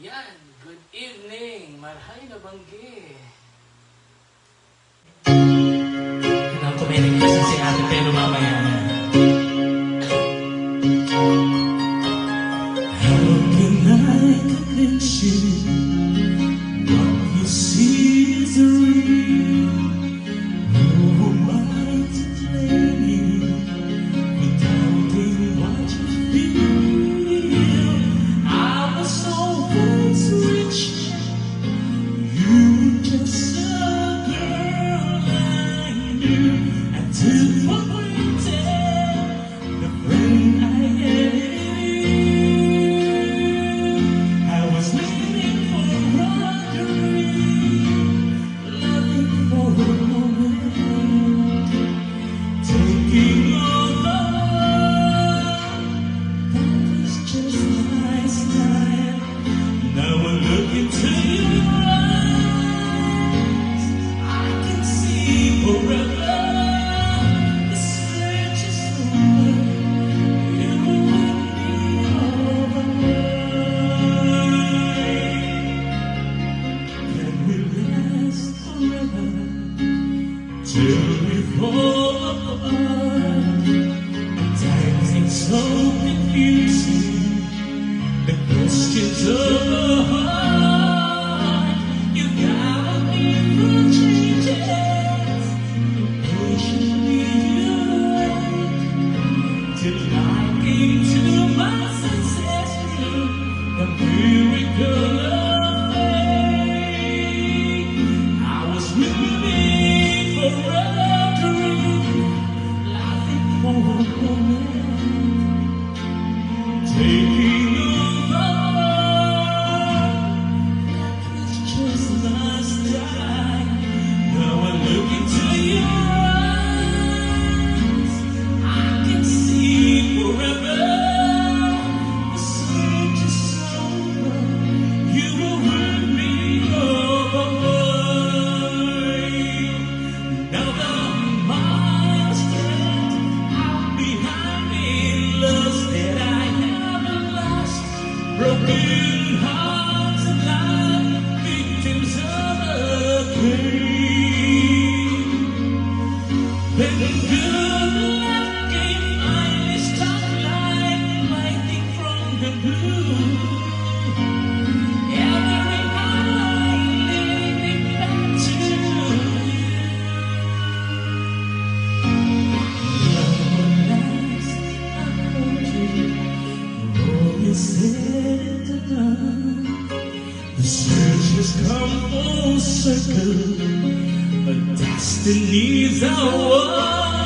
Yan, good evening, marhay na banggi. Alam ko may nag-question si ate pero mamaya na. How can I convince you what you see is real? Who am I to blame you for doubting what you feel? I was always rich, you were just a girl I knew. I took for granted the friend I had in you. I was living for a dream, loving for a moment, taking all the love that was just my style. Now I look into your eyes, I can see forever. The search is over, you will be over. Can we last forever till we fall apart? At times it's so confusing, the questions of the heart. You gotta be for changes, patiently you wait till I came to my senses through the miracle of faith. I was living for a dream, laughing for a moment, taking over. That was just last time. Now I look into your eyes, I can see forever. The search is over, you will win me over. Now the miles stand out behind me, loves that I have lost, broken hearts and life, victims of a game. When good luck came, finally stopped life lighting from the blue. Every night leading back to you. Love will last, I hold you. All is said and done. The search has come full circle, but destinies are one.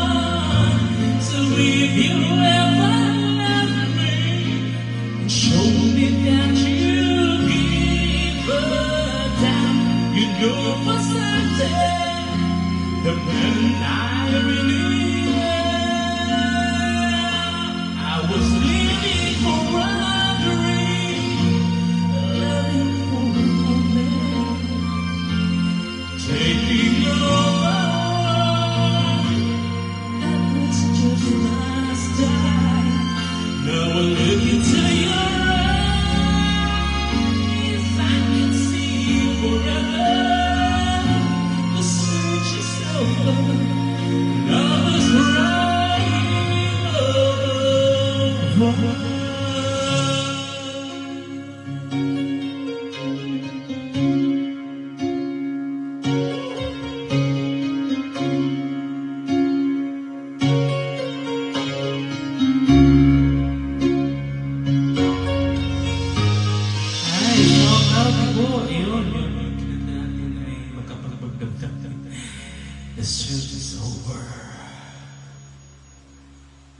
So if you ever love me and show me that you give a damn, you know for certain the man I really am. I was living for a dream, loving for a moment, taking over. That was just last time. Now I look into your eyes, I can see forever. The search is over, love is right over. Ay, shout out po. Yun. Kinanta natin ay magkapagbagdagdag. The search is over.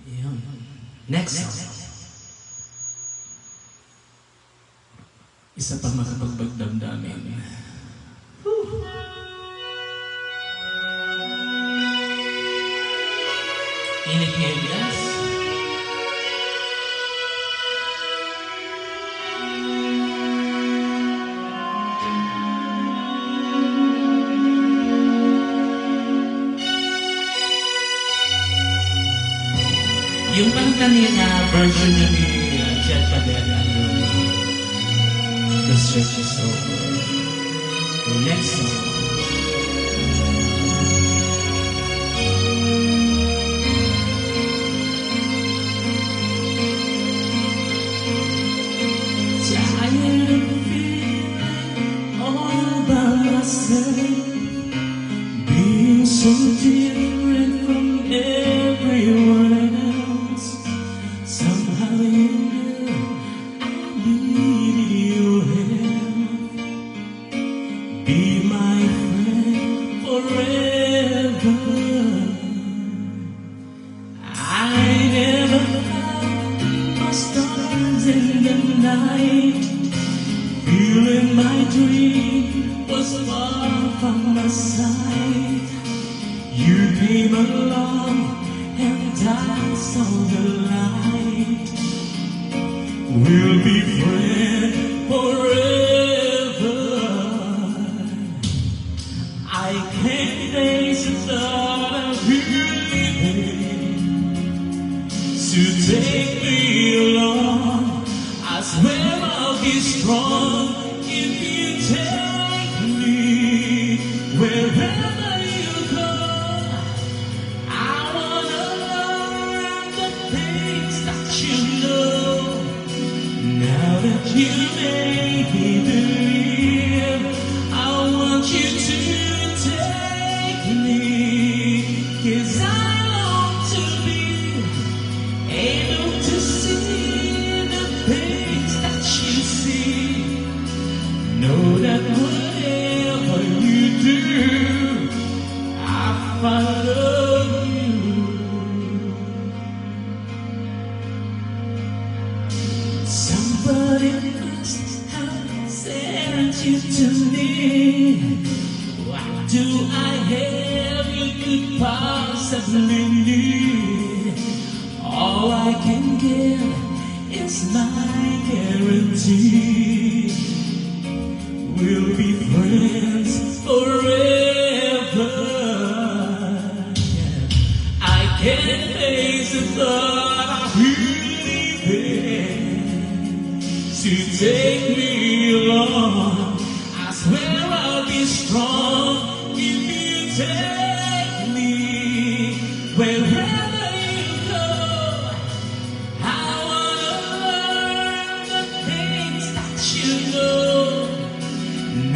Yun. Next song. Isa pang makapagbagdamdamin. Init ngayon, guys. Yung kanta niya na version niya ni Chet Padilla, the search is over. Next song. Tired of feeling all by myself, being so different from everyone else. Somehow you knew I needed your help. Be my friend forever. I never found my stars in the night, feeling my dream was far from my sight. You came along and I saw the light. We'll be friends forever. I can't face the thought of you leaving. So take me along. I swear I'll be strong if you take me wherever you go. I wanna learn the things that you know. Now that you made me believe, I want you to take me, 'cause I long to be able to see the things that you see. Know that whatever you do, I follow you. Somebody must have sent you to me. What do I have you could possibly need? All I can give is my guarantee. We'll be friends forever. I can't face the thought of you leaving. So take me along. I swear I'll be strong if you take me wherever you go. I wanna learn the things that you know.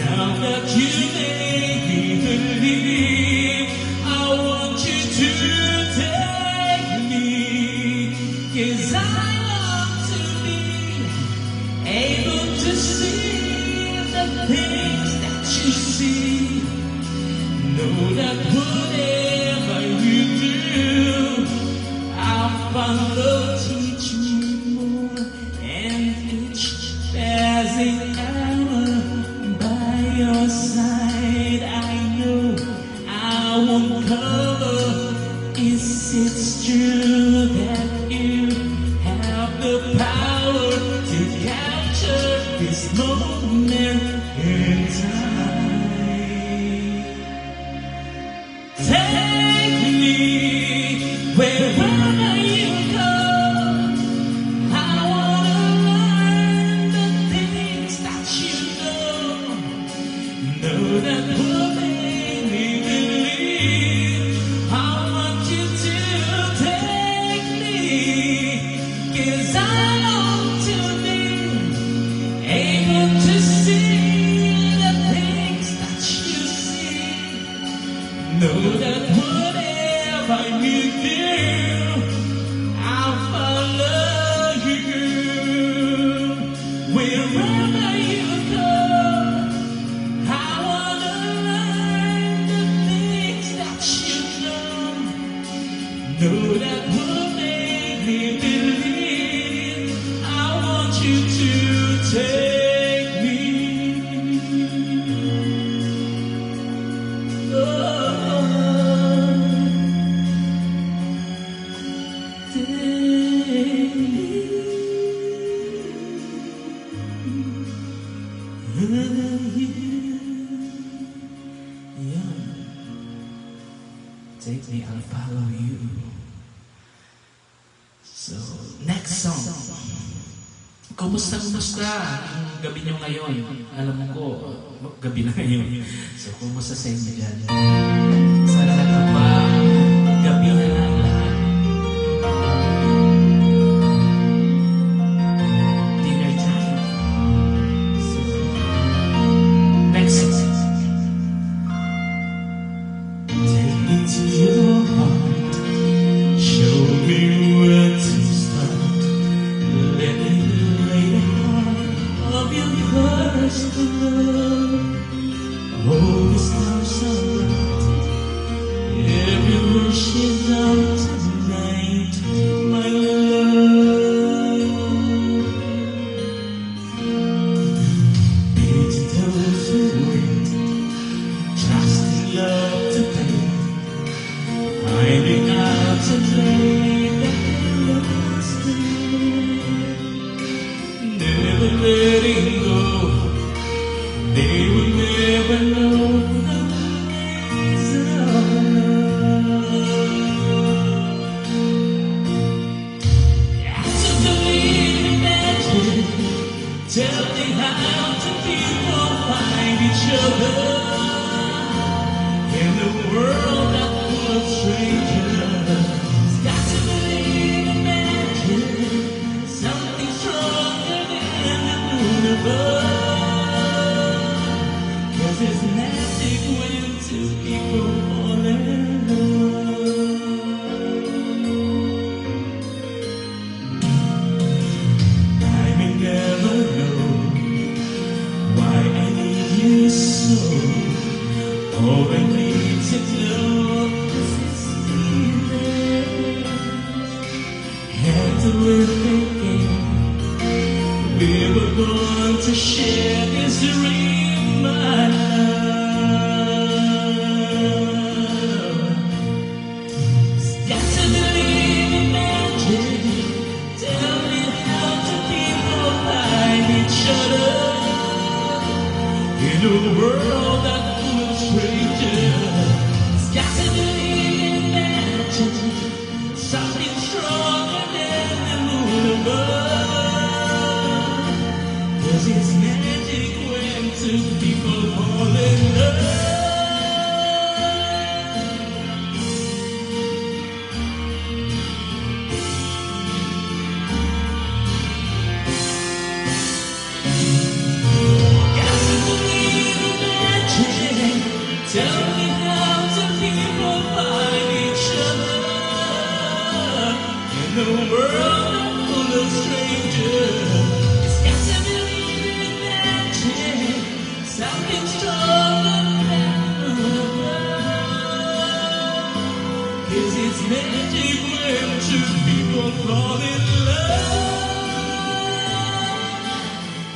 Now that you made me believe, I want you to take me, 'cause I want to be able to see the things that you see. Know that whatever you do, I'll follow. Teach me more, and each passing hour by your side, I know I won't cover. Is it true that you have the power to capture this moment in time? Take me wherever you go. I wanna learn the things that you know. Know that will make me believe. I want you to take me, 'cause I long to be able to see the things that you see. Know that whatever you do, I'll follow you. Wherever you go, I wanna learn the things that you know. Know that will make me believe. I want you to take me. Take me, I'll follow you. So, next song. Kumusta? gabi nyo ngayon. Alam ko, gabi na ngayon. So, kumusta sa inyo dyan? Sana ba gabi na lang lahat? Dinner time. So, next song. Take me to your heart. Show me where to start. Let me lay the heart of your first love. Oh, the stars are bright. Every wish is out tonight, my love. It's those who wait, trusting love to pay, finding out today that they're lost in, never letting go. They will never know the ways of love. So believe in magic. Tell me how do people find each other in the world that full of strangers. Got to believe in magic. Something stronger than the universe. It's magic when two people fall in love. I may never know why I need you so. All I need to know is this feeling. Had to live again. We were born to share this dream, my love. Got to believe in magic. Tell me how do people find each other in a world that's full of strangers. Got to believe in magic. Something stronger than the moon above. 'Cause it's magic when two people fall in love. Got to believe in magic. Tell me how do people find each other in the world full of strangers. Got to believe in magic. Something stronger than love. 'Cause it's magic when two people fall in love.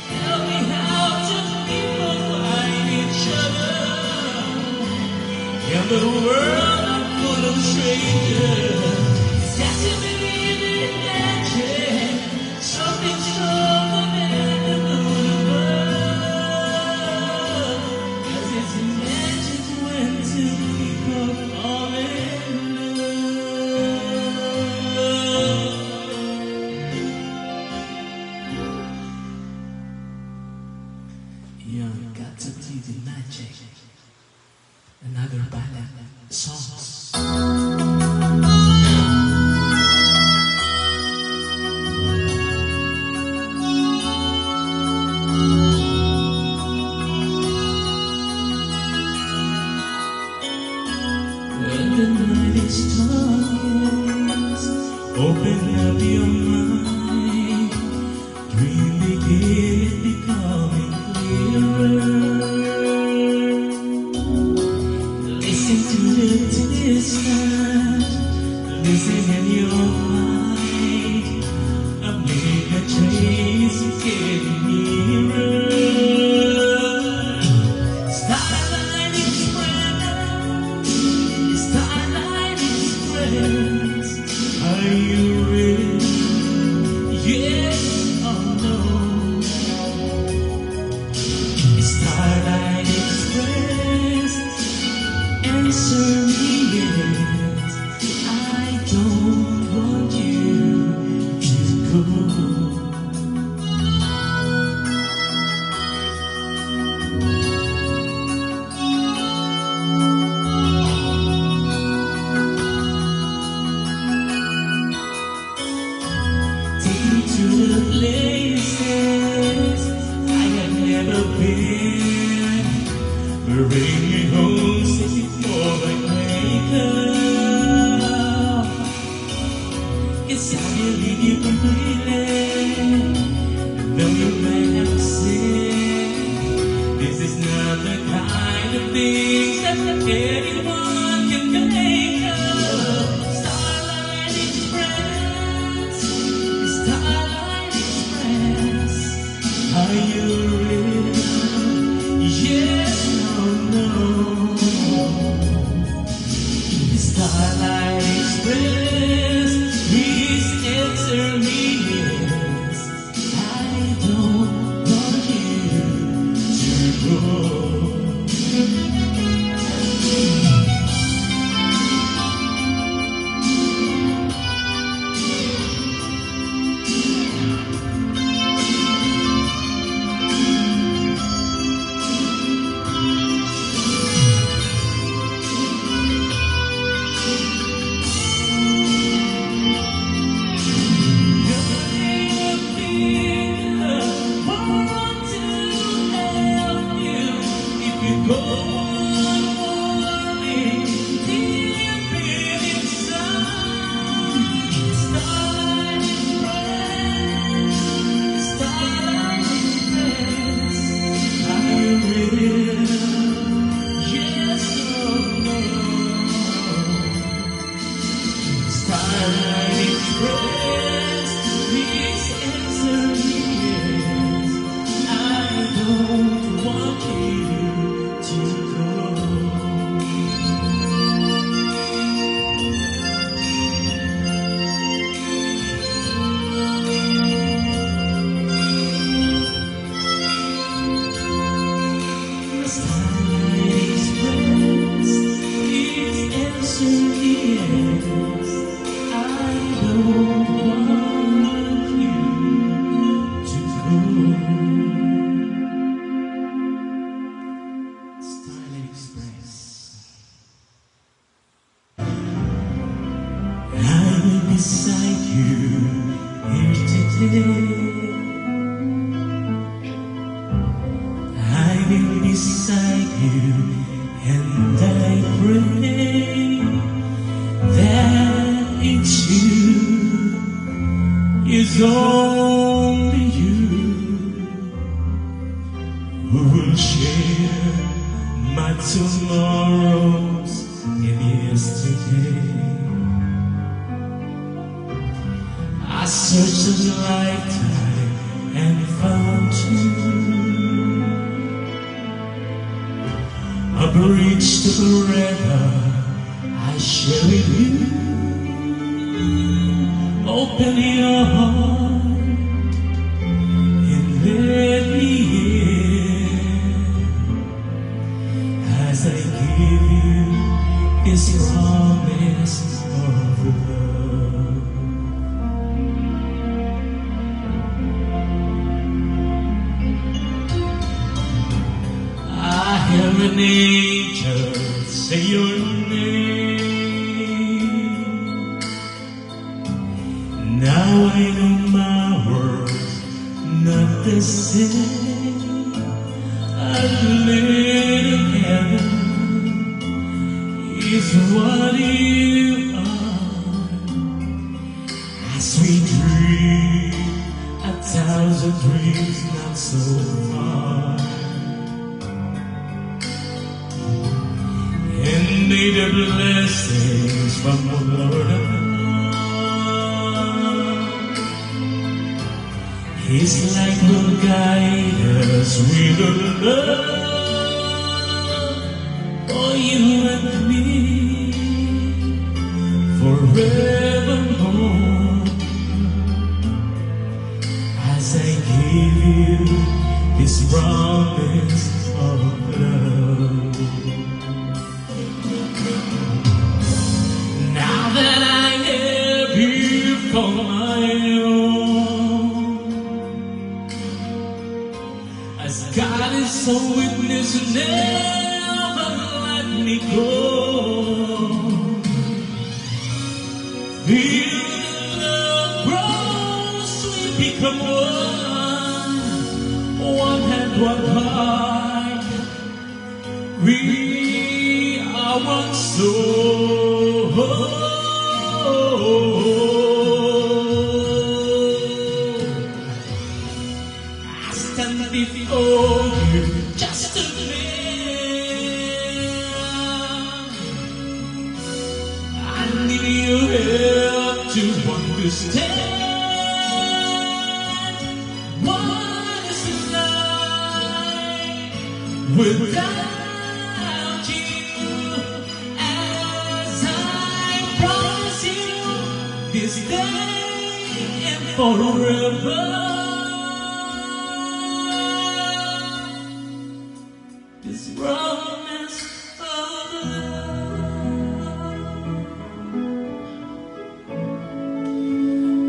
Tell me how do people find each other in the world full of strangers. Got to believe in magic. Something stronger than the moon above. 'Cause it's magic when two people fall in love. You got to believe in magic. Another ballad songs. When the night is darkest, open up your mind. Dream begin becoming clearer. Listen to the distance. anyone can make up. Starlight Express, Starlight Express. Are you real? Yes or no? Starlight Express, please answer me yes. I don't want you to go. Beside you here today, I will beside you, and I pray that it's you, it's only you who will share my tomorrows and yesterday. I searched a lifetime and found you, a bridge to forever I share with you. Open your heart and let me in as I give you this promise of love. I hear an angel say your name. Now I know my words not the same. A little heaven is what you are. As we dream 1,000 dreams not so far. And may the blessings from the Lord above, His light will guide us with a love for you and me forevermore. As I give you this promise of love. Now that I have you for my own, as God is so witness, never let me go. Feel the love grows, we become one hand, one heart. We are one soul. I stand before you just to live. help to understand what is life without you. As I promise you this day and forever, this promise of love,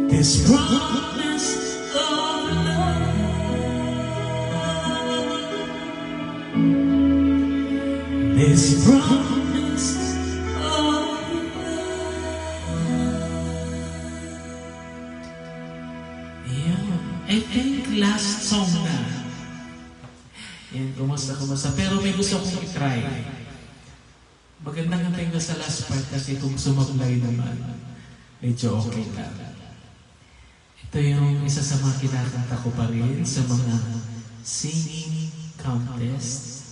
this promise of love, this promise of love. Yeah, I think last song na. Yan, kumusta. Pero may gusto kong i-try. Magandang antayin ko sa last part kasi kung sumablay naman, medyo okay lang. Ito yung isa sa mga kinakanta ko pa rin sa mga singing contest.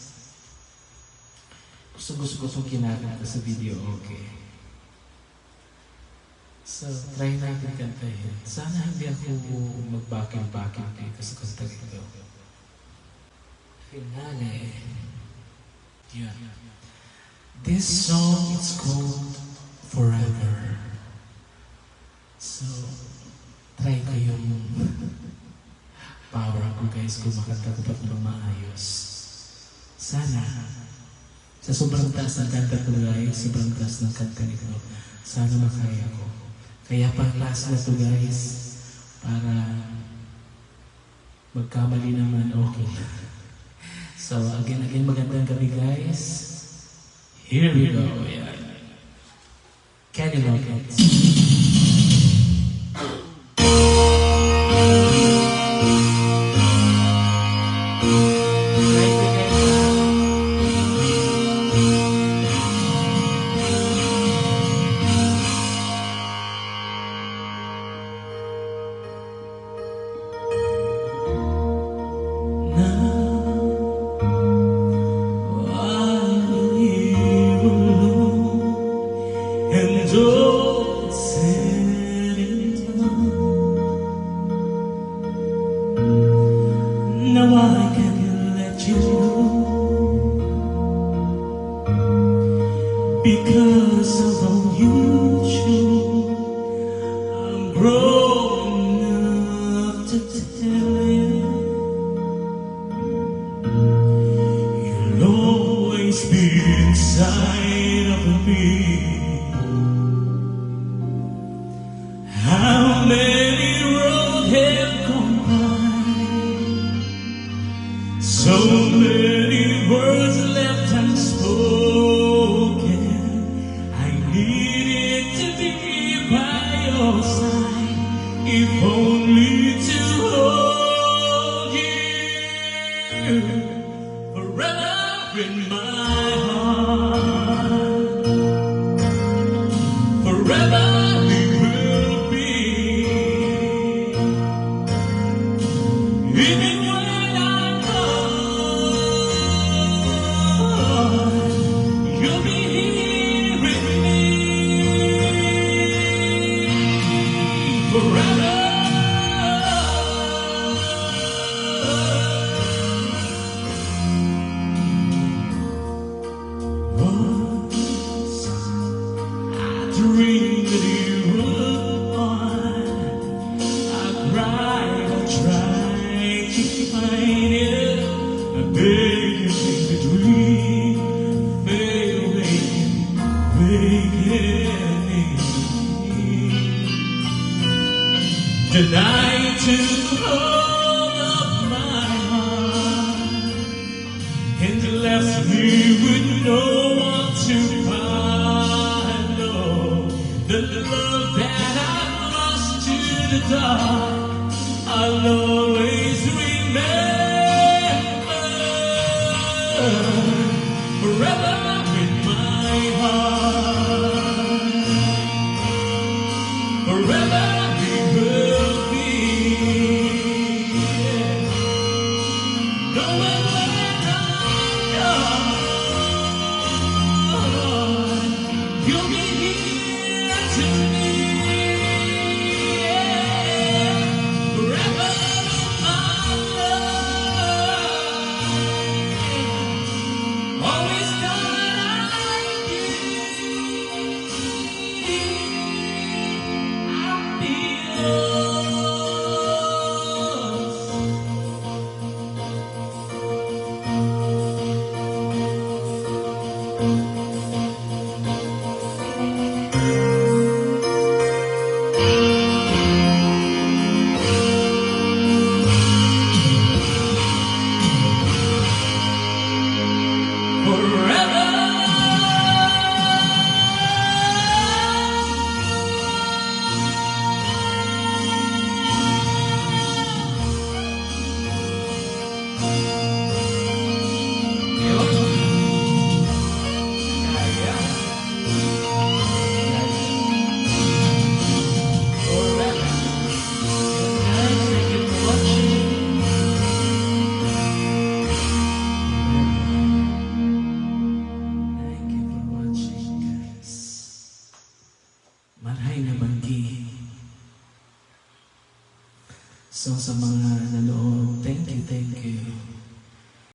Gusto ko itong kinakanta sa video, okay. So, try natin kantahin. Sana hindi ako mag-backing dito sa kanta ito. Finale. Yeah. This song is called Forever. So, try ko yung power ko guys kung makanta ko pa ito ng maayos. Sana, sa sobrang taas ng kanta ko guys, sobrang taas ng kanta nito, sana makaya ko. Kaya pang last na to guys, para magkamali naman okay. So again, magandang gabi guys. Here we go. Yeah. Can you rock it? Now I can let you go because of all you show. I'm grown enough to tell you you'll always be inside of me. How many roads have gone by? So many words left unspoken. I needed to be by your side, if only to hold you forever in my heart. Forever we will be, even when I'm gone, you'll be here with me forever. Once I dreamed that you were on. I cried, I tried to find it. I begged you to make the dream fade away, awakening. Then I took hold of my heart and left me with no one to follow. The love that I lost to the dark, I'll always remember. Forever in my heart, forever we will be. Knowing when I'm gone, you'll be here tonight. So sa mga